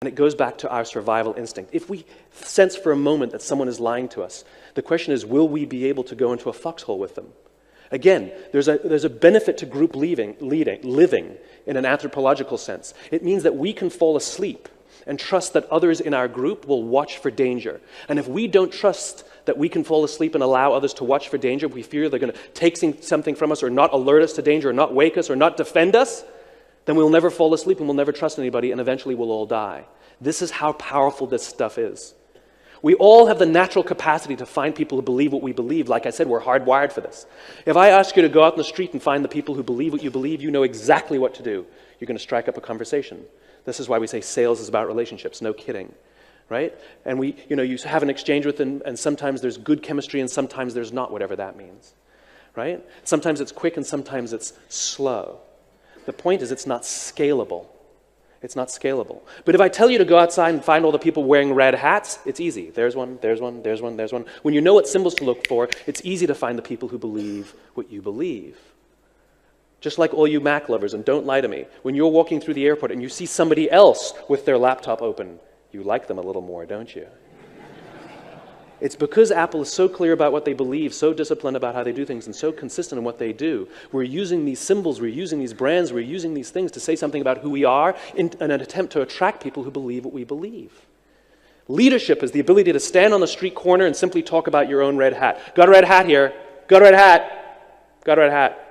And it goes back to our survival instinct. If we sense for a moment that someone is lying to us, the question is, will we be able to go into a foxhole with them? Again, there's a benefit to group living in an anthropological sense. It means that we can fall asleep and trust that others in our group will watch for danger. And if we don't trust that we can fall asleep and allow others to watch for danger, we fear they're going to take something from us or not alert us to danger or not wake us or not defend us, then we'll never fall asleep and we'll never trust anybody, and eventually we'll all die. This is how powerful this stuff is. We all have the natural capacity to find people who believe what we believe. Like I said, we're hardwired for this. If I ask you to go out in the street and find the people who believe what you believe, you know exactly what to do. You're going to strike up a conversation. This is why we say sales is about relationships. No kidding, right? And you have an exchange with them, and sometimes there's good chemistry and sometimes there's not, whatever that means, right? Sometimes it's quick and sometimes it's slow. The point is it's not scalable. It's not scalable. But if I tell you to go outside and find all the people wearing red hats, it's easy. There's one, there's one, there's one, there's one. When you know what symbols to look for, it's easy to find the people who believe what you believe. Just like all you Mac lovers, and don't lie to me, when you're walking through the airport and you see somebody else with their laptop open, you like them a little more, don't you? It's because Apple is so clear about what they believe, so disciplined about how they do things, and so consistent in what they do. We're using these symbols, we're using these brands, we're using these things to say something about who we are in an attempt to attract people who believe what we believe. Leadership is the ability to stand on the street corner and simply talk about your own red hat. Got a red hat here. Got a red hat. Got a red hat.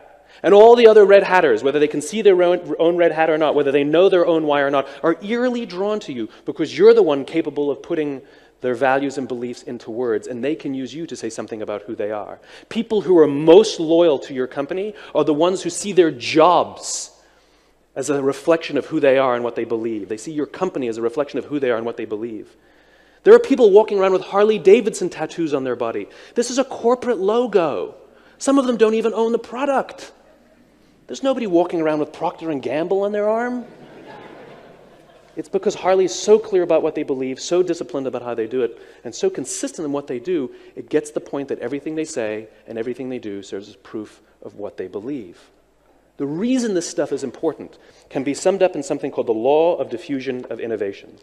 And all the other red hatters, whether they can see their own red hat or not, whether they know their own why or not, are eerily drawn to you because you're the one capable of putting their values and beliefs into words, and they can use you to say something about who they are. People who are most loyal to your company are the ones who see their jobs as a reflection of who they are and what they believe. They see your company as a reflection of who they are and what they believe. There are people walking around with Harley-Davidson tattoos on their body. This is a corporate logo. Some of them don't even own the product. There's nobody walking around with Procter & Gamble on their arm. It's because Harley is so clear about what they believe, so disciplined about how they do it, and so consistent in what they do, it gets the point that everything they say and everything they do serves as proof of what they believe. The reason this stuff is important can be summed up in something called the law of diffusion of innovation.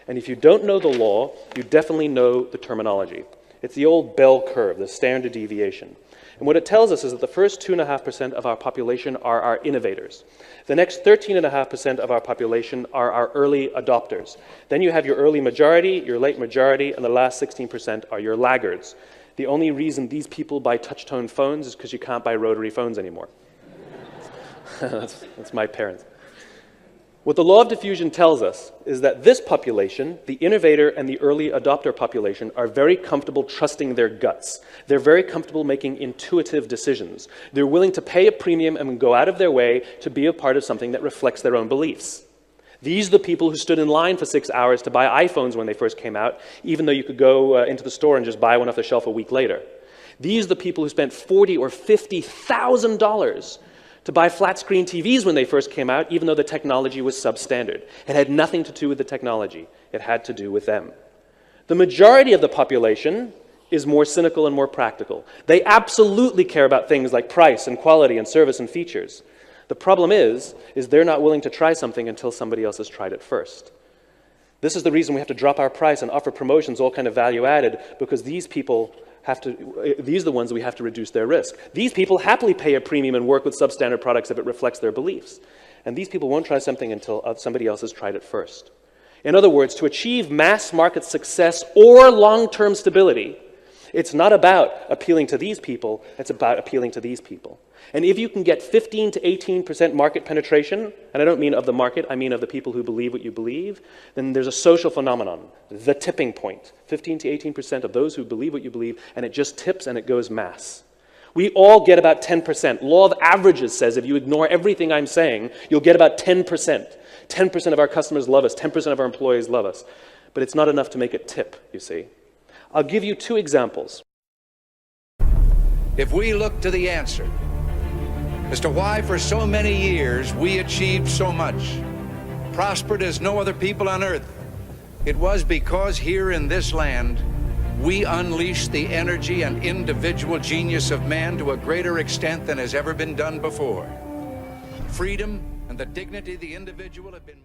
And if you don't know the law, you definitely know the terminology. It's the old bell curve, the standard deviation. And what it tells us is that the first 2.5% of our population are our innovators. The next 13.5% of our population are our early adopters. Then you have your early majority, your late majority, and the last 16% are your laggards. The only reason these people buy touch-tone phones is because you can't buy rotary phones anymore. That's my parents. What the law of diffusion tells us is that this population, the innovator and the early adopter population, are very comfortable trusting their guts. They're very comfortable making intuitive decisions. They're willing to pay a premium and go out of their way to be a part of something that reflects their own beliefs. These are the people who stood in line for 6 hours to buy iPhones when they first came out, even though you could go into the store and just buy one off the shelf a week later. These are the people who spent $40,000 or $50,000 to buy flat-screen TVs when they first came out, even though the technology was substandard. It had nothing to do with the technology. It had to do with them. The majority of the population is more cynical and more practical. They absolutely care about things like price and quality and service and features. The problem is they're not willing to try something until somebody else has tried it first. This is the reason we have to drop our price and offer promotions, all kind of value added, because these people these are the ones we have to reduce their risk. These people happily pay a premium and work with substandard products if it reflects their beliefs. And these people won't try something until somebody else has tried it first. In other words, to achieve mass market success or long-term stability, it's not about appealing to these people, it's about appealing to these people. And if you can get 15 to 18% market penetration, and I don't mean of the market, I mean of the people who believe what you believe, then there's a social phenomenon, the tipping point. 15 to 18% of those who believe what you believe, and it just tips and it goes mass. We all get about 10%. Law of averages says if you ignore everything I'm saying, you'll get about 10%. 10% of our customers love us, 10% of our employees love us. But it's not enough to make it tip, you see. I'll give you 2 examples. If we look to the answer as to why for so many years we achieved so much, prospered as no other people on earth, it was because here in this land we unleashed the energy and individual genius of man to a greater extent than has ever been done before. Freedom and the dignity of the individual have been